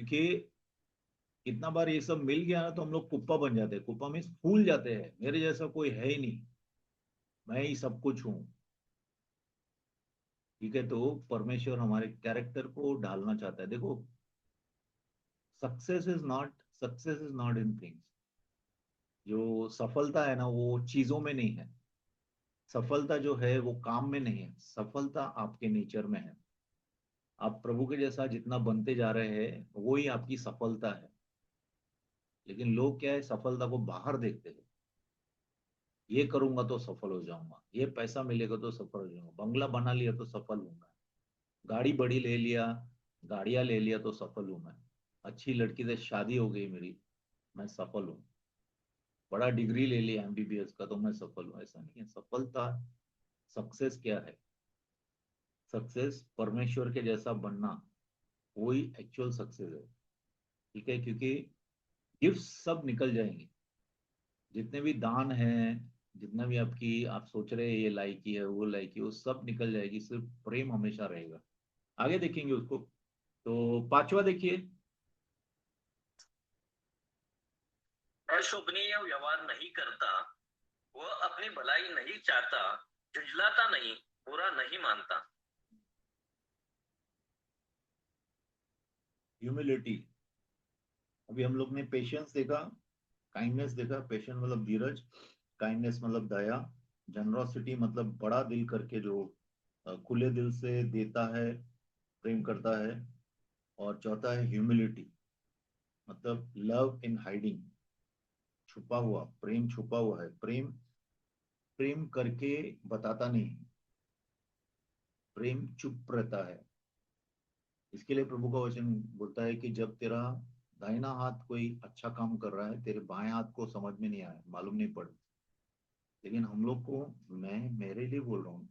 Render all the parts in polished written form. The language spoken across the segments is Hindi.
क्योंकि इतना बार ये सब मिल गया ना तो हम लोग कुप्पा बन जाते हैं। कुप्पा में फूल जाते हैं, मेरे जैसा कोई है ही नहीं, मैं ही सब कुछ हूँ। ठीक है, तो परमेश्वर हमारे कैरेक्टर को ढालना चाहता है। देखो, success is not in things. जो सफलता है ना वो चीजों में नहीं है। सफलता जो है वो काम में नहीं है, सफलता आपके नेचर में है। आप प्रभु के जैसा जितना बनते जा रहे हैं वो ही आपकी सफलता है। लेकिन लोग क्या है, सफलता को बाहर देखते हैं। ये करूंगा तो सफल हो जाऊंगा, ये पैसा मिलेगा तो सफल हो जाऊंगा, बंगला बना लिया तो सफल हूंगा, गाड़ी बड़ी ले लिया, गाड़ियां ले लिया तो सफल हूं मैं, अच्छी लड़की से शादी हो गई मेरी, मैं सफल हूँ, बड़ा डिग्री ले लिया एमबीबीएस का तो मैं सफल हूँ। ऐसा नहीं है सफलता। सक्सेस क्या है? सक्सेस परमेश्वर के जैसा बनना, वही एक्चुअल सक्सेस है। ठीक है, क्योंकि गिफ्ट सब निकल जाएंगे, जितने भी दान हैं, जितना भी आपकी आप सोच रहे हैं ये लायकी है वो लायकी है, वो सब निकल जाएगी, सिर्फ प्रेम हमेशा रहेगा। आगे देखेंगे उसको। तो पांचवा देखिए। अशोभनीय व्यवहार नहीं करता, वह अपनी भलाई नहीं चाहता, झुंझलाता नहीं, बुरा नहीं मानता। ह्यूमिलिटी। अभी हम लोग ने पेशेंस देखा, काइंडनेस देखा। पेशेंस मतलब धीरज, काइंडनेस मतलब दया, जनरॉसिटी मतलब बड़ा दिल करके जो खुले दिल से देता है, प्रेम करता है। और चौथा है ह्यूमिलिटी, मतलब लव इन हाइडिंग, छुपा हुआ प्रेम, छुपा हुआ है प्रेम, प्रेम करके बताता नहीं, प्रेम चुप रहता है। इसके लिए प्रभु का वचन बोलता है कि जब तेरा दाहिना हाथ कोई अच्छा काम कर रहा है, तेरे बाएं हाथ को समझ में नहीं आया, मालूम नहीं पड़ा। लेकिन हम लोग को, मैं मेरे लिए बोल रहा हूँ,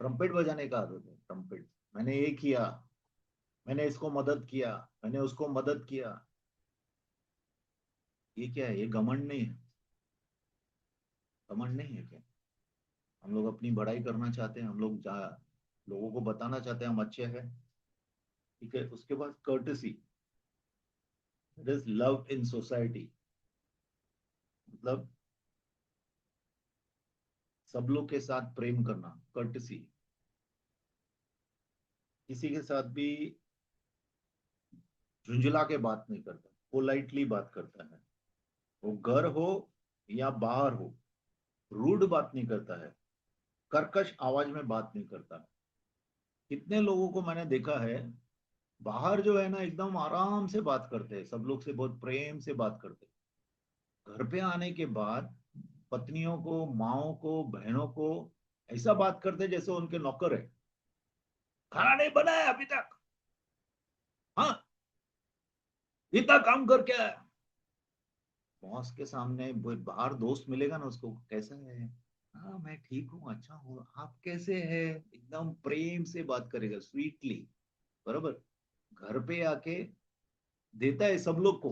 ट्रम्पेट बजाने का आदत है। ट्रम्पेट, मैंने ये किया, मैंने इसको मदद किया, मैंने उसको मदद किया। ये क्या है? ये घमंड नहीं है? घमंड नहीं है क्या? हम लोग अपनी बड़ाई करना चाहते हैं, हम लोग लोगों को बताना चाहते हैं हम अच्छे हैं। ठीक है, उसके बाद courtesy, it is love in society, मतलब सब लोग के साथ प्रेम करना, कर्टसी। किसी के साथ भी झुंझला के बात नहीं करता, पोलाइटली बात करता है। वो घर हो या बाहर हो, रूड बात नहीं करता है, कर्कश आवाज में बात नहीं करता। कितने लोगों को मैंने देखा है, बाहर जो है ना एकदम आराम से बात करते हैं, सब लोग से बहुत प्रेम से बात करते हैं। घर पे आने के बाद पत्नियों को, माओ को, बहनों को ऐसा बात करते हैं जैसे उनके नौकर है। खाना नहीं बनाया अभी तक, हाँ, इतना काम करके आया। बॉस के सामने बाहर दोस्त मिलेगा ना, उसको कैसा है, हाँ मैं ठीक हूँ, अच्छा हूँ, आप कैसे हैं, एकदम प्रेम से बात करेगा, स्वीटली। बराबर। घर पे आके देता है सब लोग को।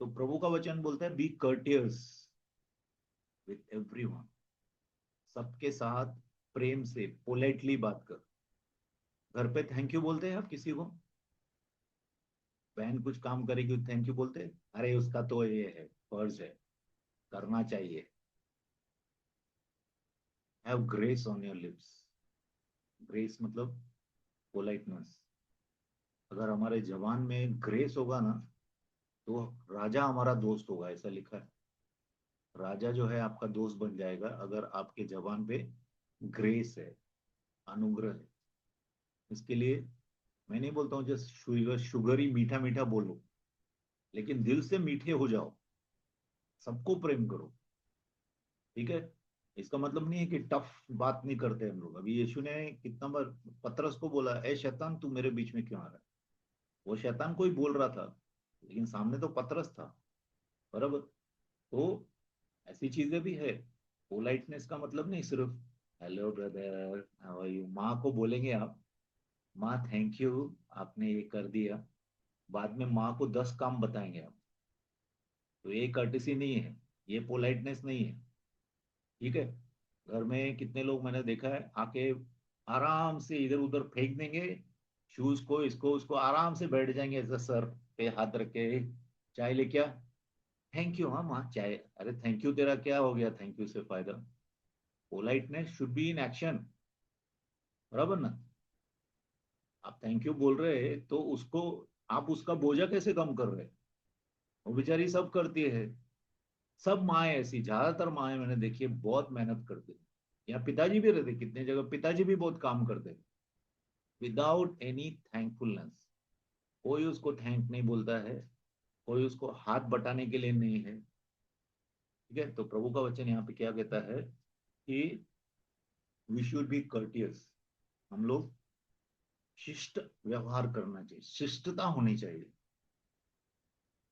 तो प्रभु का वचन बोलता है बी कर्टियस विथ एवरीवन, सबके साथ प्रेम से पोलाइटली बात कर। घर पे थैंक यू बोलते हैं आप किसी को? बहन कुछ काम करेगी थैंक यू बोलते हैं? अरे उसका तो ये है, फर्ज है, करना चाहिए। Have grace on your lips. Grace मतलब पोलाइटनेस। अगर हमारे जवान में ग्रेस होगा ना, तो राजा हमारा दोस्त होगा, ऐसा लिखा है। राजा जो है आपका दोस्त बन जाएगा अगर आपके जवान पे ग्रेस है, अनुग्रह है। इसके लिए मैं नहीं बोलता हूँ जस्ट शुगर शुगर ही मीठा मीठा बोलो, लेकिन दिल से मीठे हो जाओ, सबको प्रेम करो। ठीक है। इसका मतलब नहीं है कि टफ बात नहीं करते हम लोग। अभी यीशु ने कितना बार पतरस को बोला, ए शैतान तू मेरे बीच में क्यों आ रहा है? वो शैतान को ही बोल रहा था, लेकिन सामने तो पतरस था। बराबर। तो ऐसी चीजें भी है। पोलाइटनेस का मतलब नहीं सिर्फ hello brother how are you, माँ को बोलेंगे आप, माँ थैंक यू आपने ये कर दिया, बाद में माँ को 10 काम बताएंगे आप, तो ये कर्टिसी नहीं है, ये पोलाइटनेस नहीं है। ठीक है। घर में कितने लोग मैंने देखा है आके आराम से इधर उधर फेंक देंगे, शूज को, इसको उसको, आराम से बैठ जाएंगे ऐसा सर पे हाथ रख के, चाय ले क्या, थैंक यू, हाँ माँ चाय, अरे थैंक यू तेरा क्या हो गया, थैंक यू से फायदा। Politeness should be in action, बराबर ना। आप थैंक यू बोल रहे हैं तो उसको, आप उसका बोझा कैसे कम कर रहे हैं, वो बेचारी सब करती है। सब माए ऐसी, ज्यादातर माए मैंने देखी है बहुत मेहनत करते हैं। यहाँ पिताजी भी रहते, कितने जगह पिताजी भी बहुत काम करते हैं विदाउट एनी थैंकफुलनेस। कोई उसको थैंक नहीं बोलता है, कोई उसको हाथ बटाने के लिए नहीं है। ठीक है, तो प्रभु का वचन यहाँ पे क्या कहता है कि वी शुड बी कर्टियस, हम लोग शिष्ट व्यवहार करना चाहिए, शिष्टता होनी चाहिए।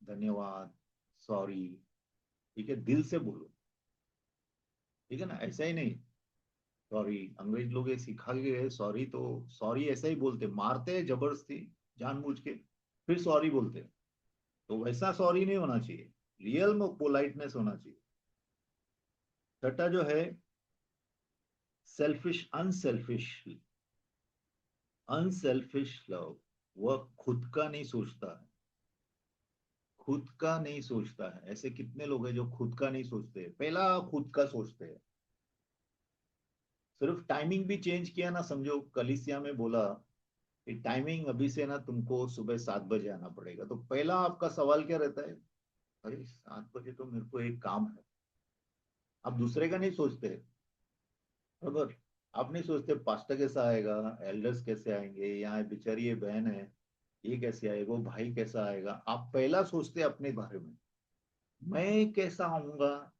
धन्यवाद, सॉरी, ठीक है, दिल से बोलो, ठीक है ना, ऐसा ही नहीं सॉरी। अंग्रेज लोग ये सिखा के गए सॉरी, तो सॉरी ऐसा ही बोलते, मारते हैं जबरदस्ती जानबूझ के, फिर सॉरी बोलते हैं। तो वैसा सॉरी नहीं होना चाहिए, रियल में पोलाइटनेस होना चाहिए। छठा जो है सेल्फिश, अनसेल्फिश, अनसेल्फिश लव, वह खुद का नहीं सोचता है, खुद का नहीं सोचता है। ऐसे कितने लोग हैं जो खुद का नहीं सोचते, पहला खुद का सोचते हैं। सिर्फ टाइमिंग भी चेंज किया ना, समझो कलिसिया में बोला कि टाइमिंग अभी से ना तुमको सुबह 7 बजे आना पड़ेगा, तो पहला आपका सवाल क्या रहता है, अरे 7 बजे तो मेरे को एक काम है। आप दूसरे का नहीं सोचते, बराबर। आप नहीं सोचते पास्टर कैसा आएगा, एल्डर्स कैसे आएंगे, यहाँ बेचारी ये बहन है ये कैसे आएगा, वो भाई कैसा आएगा। आप पहला सोचते अपने बारे में, मैं कैसा आऊंगा।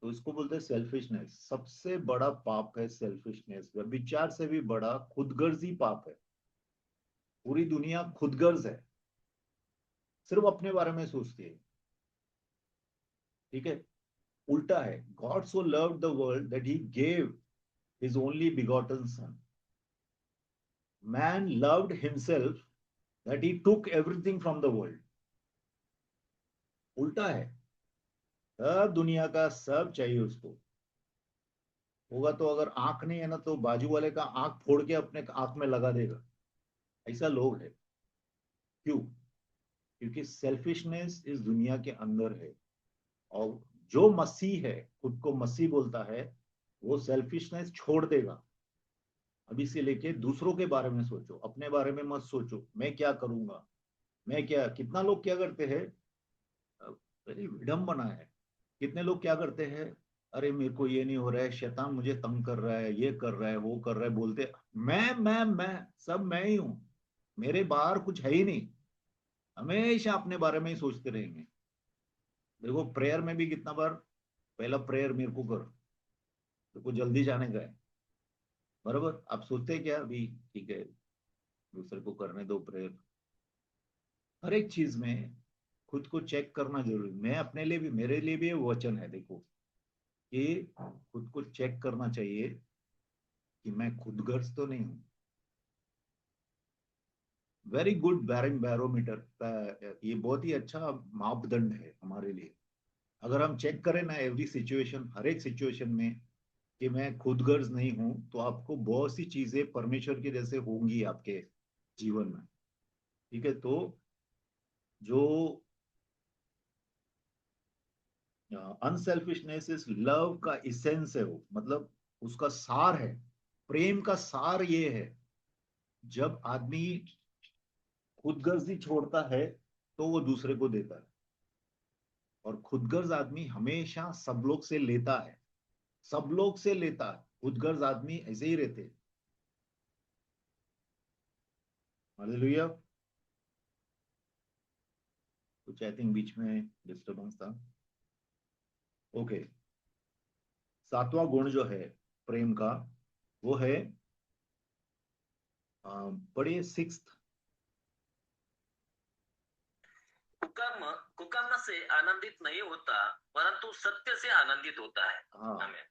तो इसको बोलते हैं सेल्फिशनेस। सबसे बड़ा पाप है सेल्फिशनेस, व्यभिचार से भी बड़ा खुदगर्जी पाप है। पूरी दुनिया खुदगर्ज है, सिर्फ अपने बारे में सोचती है। ठीक है, उल्टा है, God so loved the world that he gave his only begotten son. Man loved himself that he took everything from the world. उल्टा है, सब दुनिया का सब चाहिए उसको। होगा तो अगर आंख नहीं है ना तो बाजू वाले का आंख फोड़ के अपने आंख में लगा देगा, ऐसा लोग है। क्यों? क्योंकि सेल्फिशनेस इस दुनिया के अंदर है। और जो मसीह है, खुद को मसीह बोलता है, वो सेल्फिशनेस छोड़ देगा। अभी से लेके दूसरों के बारे में सोचो, अपने बारे में मत सोचो मैं क्या करूंगा, मैं क्या। कितना लोग क्या करते हैं, विडम्बना है। कितने लोग क्या करते हैं, अरे मेरे को ये नहीं हो रहा है, शैतान मुझे तंग कर रहा है, ये कर रहा है, वो कर रहा है, बोलते मैं सब मैं ही हूं, मेरे बाहर कुछ है ही नहीं। हमेशा अपने बारे में ही सोचते रहेंगे। देखो प्रेयर में भी कितना बार, पहला प्रेयर मेरे को कर, तेरे को जल्दी जाने का है, बराबर। आप सोचते हैं क्या अभी, ठीक है दूसरे को करने दो प्रेयर। हर एक चीज में खुद को चेक करना जरूरी। मैं अपने लिए भी, मेरे लिए भी ये वचन है देखो, कि खुद को चेक करना चाहिए कि मैं खुदगर्ज तो नहीं हूं। वेरी गुड बैरोमीटर, ये बहुत ही अच्छा मापदंड है हमारे लिए। अगर हम चेक करें ना एवरी सिचुएशन, हर एक सिचुएशन में, कि मैं खुदगर्ज नहीं हूं, तो आपको बहुत सी चीजें परमेश्वर की जैसे होंगी आपके जीवन में। ठीक है, तो जो अनसेल्फिशनेस इज लव का इसेंस है, वो मतलब उसका सार है। प्रेम का सार ये है, जब आदमी खुदगर्जी छोड़ता है तो वो दूसरे को देता है। और खुदगर्ज आदमी हमेशा सब लोग से लेता है, सब लोग से लेता है। खुदगर्ज आदमी ऐसे ही रहते। हालेलुया। कुछ आई थिंक बीच में डिस्टर्बेंस था। ओके, सातवां गुण जो है प्रेम का, वो है पढ़िए सिक्स्थ। कुकर्म कुकर्म से आनंदित नहीं होता, परंतु सत्य से आनंदित होता है। हाँ, हमें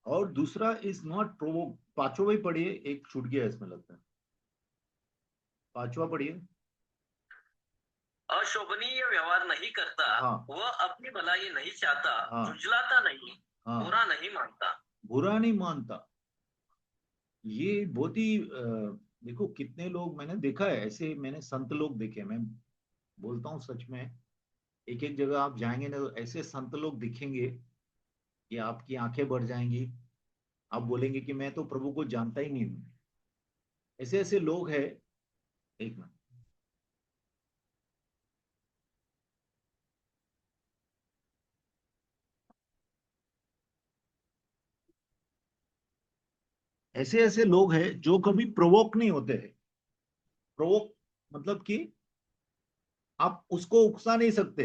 और दूसरा इज नॉट प्रोवोक। पांचवा भी पढ़िए, एक छूट गया इसमें लगता है, पांचवा पढ़िए। अशोभनीय व्यवहार नहीं करता, हाँ वह अपनी भलाई नहीं चाहता, हाँ झुंझलाता नहीं, हाँ, बुरा नहीं मानता। बुरा नहीं मानता। ये बहुत ही देखो कितने लोग मैंने देखा है ऐसे, मैंने संत लोग देखे, मैं बोलता हूँ सच में। एक एक जगह आप जाएंगे ना तो ऐसे संत लोग दिखेंगे कि आपकी आंखें बढ़ जाएंगी। आप बोलेंगे कि मैं तो प्रभु को जानता ही नहीं हूँ। ऐसे ऐसे लोग हैं। एक मिनट। ऐसे ऐसे लोग हैं जो कभी प्रोवोक नहीं होते हैं। प्रोवोक मतलब कि आप उसको उकसा नहीं सकते।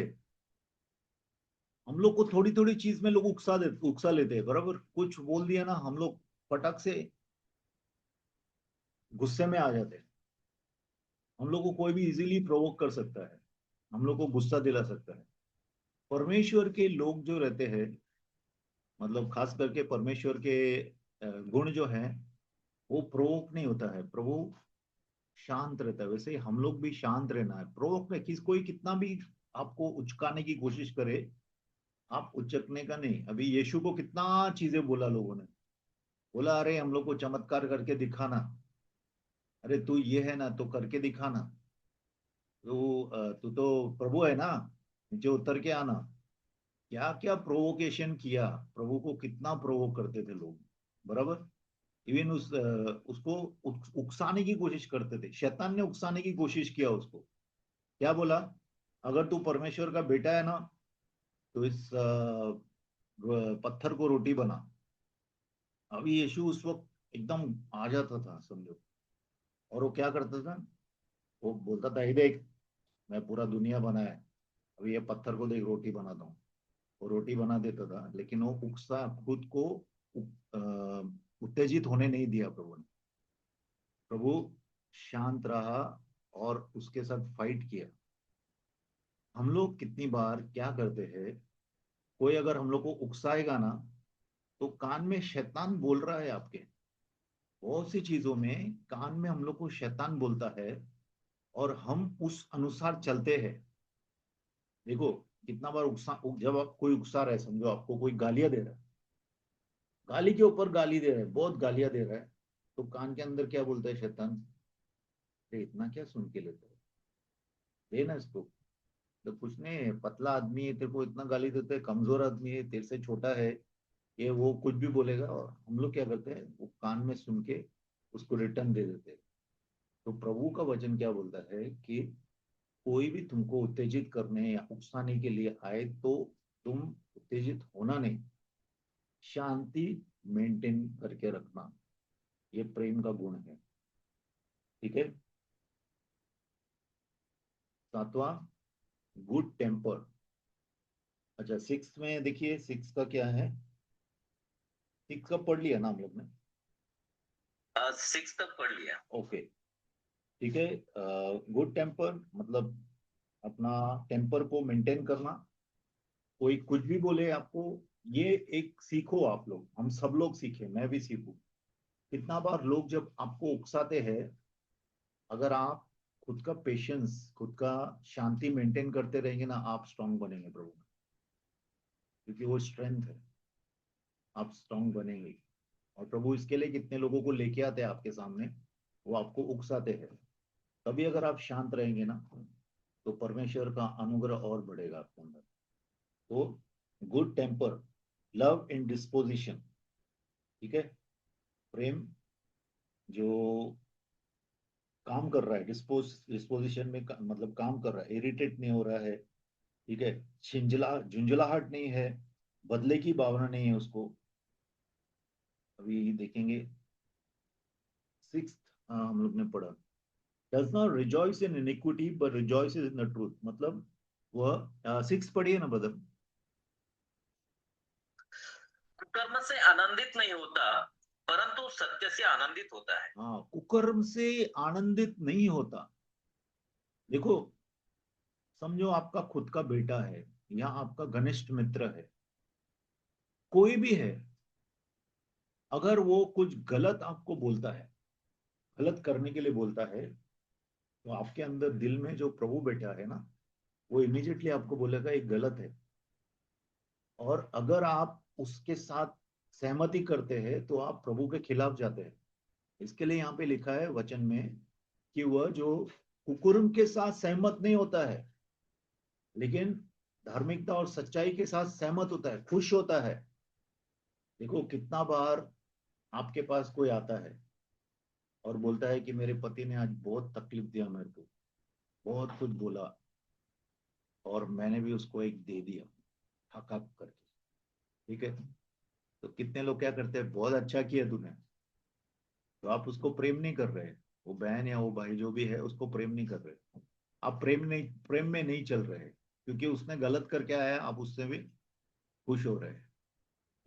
हम लोग को थोड़ी थोड़ी चीज में लोग उकसा लेते हैं, बराबर। कुछ बोल दिया ना, हम लोग फटक से गुस्से में आ जाते हैं। हम लोग को कोई भी इजीली प्रोवोक कर सकता है, हम लोग को गुस्सा दिला सकता है। परमेश्वर के लोग जो रहते हैं, मतलब खास करके परमेश्वर के गुण जो है, वो प्रोवोक नहीं होता है। प्रभु शांत रहता है। वैसे ही हम लोग भी शांत रहना है। प्रोवोक में कोई कितना भी आपको उचकाने की कोशिश करे, आप उचकने का नहीं। अभी यीशु को कितना चीजें बोला लोगों ने। बोला अरे हम लोग को चमत्कार करके दिखाना। अरे तू ये है ना तो करके दिखाना। तू तो प्रभु है ना, नीचे उतर के आना। क्या क्या प्रोवोकेशन किया। प्रभु को कितना प्रोवोक करते थे लोग, बराबर। इवन उसको उकसाने की कोशिश करते थे। शैतान ने उकसाने की कोशिश किया उसको। क्या बोला? अगर तू परमेश्वर का बेटा है ना तो इस पत्थर को रोटी बना। अभी यीशु उस वक्त एकदम आ जाता था, समझो। और वो क्या करता था? वो बोलता था, हे देख, मैं पूरा दुनिया बनाया है, अभी ये पत्थर को देख रोटी बनाता हूँ। वो रोटी बना देता था, लेकिन वो उकसा खुद को उत्तेजित होने नहीं दिया प्रभु ने। प्रभु शांत रहा और उसके साथ फाइट किया। हम लोग कितनी बार क्या करते हैं, कोई अगर हम लोग को उकसाएगा ना, तो कान में शैतान बोल रहा है आपके। बहुत सी चीजों में कान में हम लोग को शैतान बोलता है, और हम उस अनुसार चलते हैं। देखो कितना बार जब आप कोई उकसा रहा है, समझो आपको कोई गालियां दे रहा है, गाली के ऊपर गाली दे रहा है, बहुत गालियां दे रहा है, तो कान के अंदर क्या बोलता है शैतान? अरे इतना क्या सुन के लेते हो, देना इसको। तो कुछ नहीं, पतला आदमी है, तेरे को इतना गाली देते है, कमजोर आदमी है, तेरे से छोटा है, ये वो कुछ भी बोलेगा। और हम लोग क्या करते हैं, वो कान में सुन के उसको रिटर्न दे देते हैं। तो प्रभु का वचन क्या बोलता है कि कोई भी तुमको उत्तेजित करने या उकसाने के लिए आए तो तुम उत्तेजित होना नहीं, शांति मेंटेन करके रखना। ये प्रेम का गुण है। ठीक है। सातवां, गुड टेम्पर। अच्छा, सिक्स में देखिए, सिक्स का क्या है? सिक्स का पढ़ लिया ना हम लोग ने? सिक्स तक पढ़ लिया। ओके। ठीक है। गुड टेम्पर मतलब अपना टेम्पर को मेंटेन करना। कोई कुछ भी बोले आपको, ये एक सीखो आप लोग, हम सब लोग सीखे, मैं भी सीखूं। कितना बार लोग जब आपको उकसाते हैं, अगर आप खुद का पेशेंस, खुद का शांति मेंटेन करते रहेंगे ना, आप स्ट्रांग बनेंगे प्रभु में। क्योंकि वो स्ट्रेंथ है, आप स्ट्रांग बनेंगे। और प्रभु इसके लिए कितने लोगों को लेके आते हैं आपके सामने, वो आपको उकसाते हैं। तभी अगर आप शांत रहेंगे ना, तो परमेश्वर का अनुग्रह और बढ़ेगा आपके अंदर। तो good temper, love in disposition. ठीक है। प्रेम जो काम कर रहा है, डिस्पोजिशन में मतलब काम कर रहा है, इरिटेट नहीं हो रहा है। ठीक है। झुंझलाहट नहीं है, बदले की भावना नहीं है उसको। अभी देखेंगे सिक्स, हम लोग ने पढ़ा, does not rejoice in inequity but rejoice in the truth. मतलब वह सिक्स पढ़िए ना ब्रदर। कर्म से आनंदित नहीं होता, परंतु सत्य से आनंदित होता है। हाँ, कुकर्म से आनंदित नहीं होता। देखो, समझो आपका खुद का बेटा है, या आपका घनिष्ठ मित्र है, कोई भी है, अगर वो कुछ गलत आपको बोलता है, गलत करने के लिए बोलता है, तो आपके अंदर दिल में जो प्रभु बैठा है ना, वो इमीडिएटली आपको बोलेगा ये गलत है। और अगर आप उसके साथ सहमति करते हैं, तो आप प्रभु के खिलाफ जाते हैं। इसके लिए यहाँ पे लिखा है वचन में कि वह जो कुकर्म के साथ सहमत नहीं होता है, लेकिन धार्मिकता और सच्चाई के साथ सहमत होता है, खुश होता है। देखो कितना बार आपके पास कोई आता है और बोलता है कि मेरे पति ने आज बहुत तकलीफ दिया मेरे को, बहुत कुछ बोला, और मैंने भी उसको एक दे दिया हक हक करके, ठीक है। तो कितने लोग क्या करते हैं, बहुत अच्छा किया तूने, तो आप उसको प्रेम नहीं कर रहे, वो बहन या वो भाई जो भी है उसको प्रेम नहीं कर रहे, आप प्रेम में नहीं चल रहे, क्योंकि उसने गलत करके आया, आप उससे भी खुश हो रहे हैं।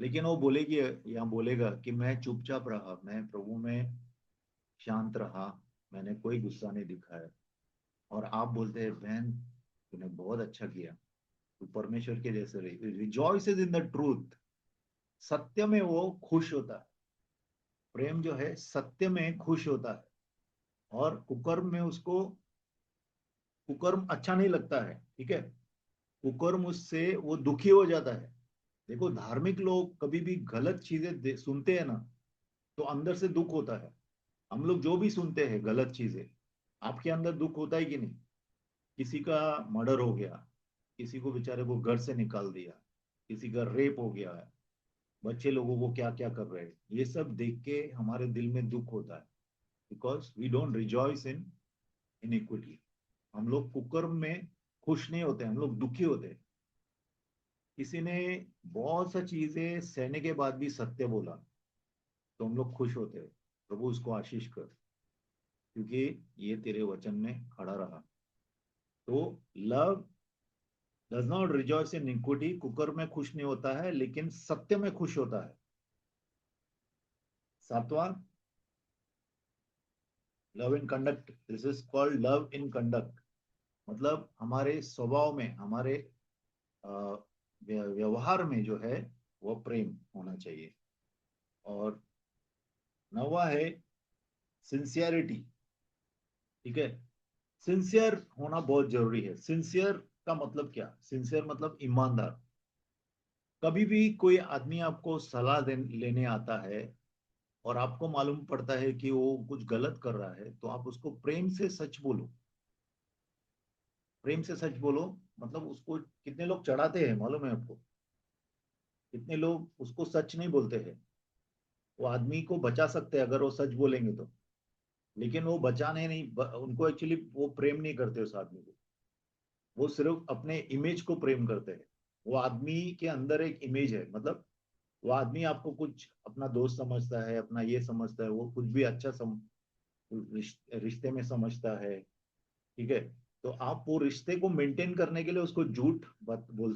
लेकिन वो बोलेगी या बोलेगा कि मैं चुपचाप रहा, मैं प्रभु में शांत रहा, मैंने कोई गुस्सा नहीं दिखाया, और आप बोलते हैं बहन तूने बहुत अच्छा किया, तू परमेश्वर के जैसे रही, रिजॉइसेस इन द ट्रूथ, सत्य में वो खुश होता है। प्रेम जो है सत्य में खुश होता है, और कुकर्म में उसको कुकर्म अच्छा नहीं लगता है, ठीक है। कुकर्म उससे वो दुखी हो जाता है। देखो धार्मिक लोग कभी भी गलत चीजें सुनते हैं ना, तो अंदर से दुख होता है। हम लोग जो भी सुनते हैं गलत चीजें, आपके अंदर दुख होता है कि नहीं। किसी का मर्डर हो गया, किसी को बेचारे को घर से निकाल दिया, किसी का रेप हो गया है, बच्चे लोगों को क्या क्या कर रहे हैं, ये सब देख के हमारे दिल में दुख होता है, because we don't rejoice in inequity. हम लोग कुकर्म में खुश नहीं होते, हम लोग दुखी होते हैं। किसी ने बहुत सा चीजें सहने के बाद भी सत्य बोला, तो हम लोग खुश होते हैं, प्रभु उसको आशीष कर, क्योंकि ये तेरे वचन में खड़ा रहा। तो love does not rejoice in equity, cooker में खुश नहीं होता है लेकिन सत्य में खुश होता है। सातवां, love in conduct, this is called love in conduct, मतलब हमारे स्वभाव में, हमारे व्यवहार में जो है वो प्रेम होना चाहिए। और नवा है सिंसियरिटी, ठीक है। सिंसियर होना बहुत जरूरी है। सिंसियर का मतलब क्या, सिंसियर मतलब ईमानदार। कभी भी कोई आदमी आपको लेने आता है और आपको मालूम पड़ता है कि वो कुछ गलत कर रहा है, तो आप उसको प्रेम से सच बोलो। प्रेम से सच बोलो, मतलब उसको, कितने लोग चढ़ाते हैं मालूम है आपको, कितने लोग उसको सच नहीं बोलते हैं। वो आदमी को बचा सकते हैं अगर वो सच बोलेंगे तो, लेकिन वो बचाने नहीं, उनको एक्चुअली वो प्रेम नहीं करते उस आदमी को, वो सिर्फ अपने इमेज को प्रेम करते हैं। वो आदमी के अंदर एक इमेज है, मतलब वो आदमी आपको कुछ अपना दोस्त समझता है, अपना ये समझता है, वो कुछ भी अच्छा रिश्ते में समझता है, ठीक है। तो आप वो रिश्ते को मेंटेन करने के लिए उसको झूठ बात बोल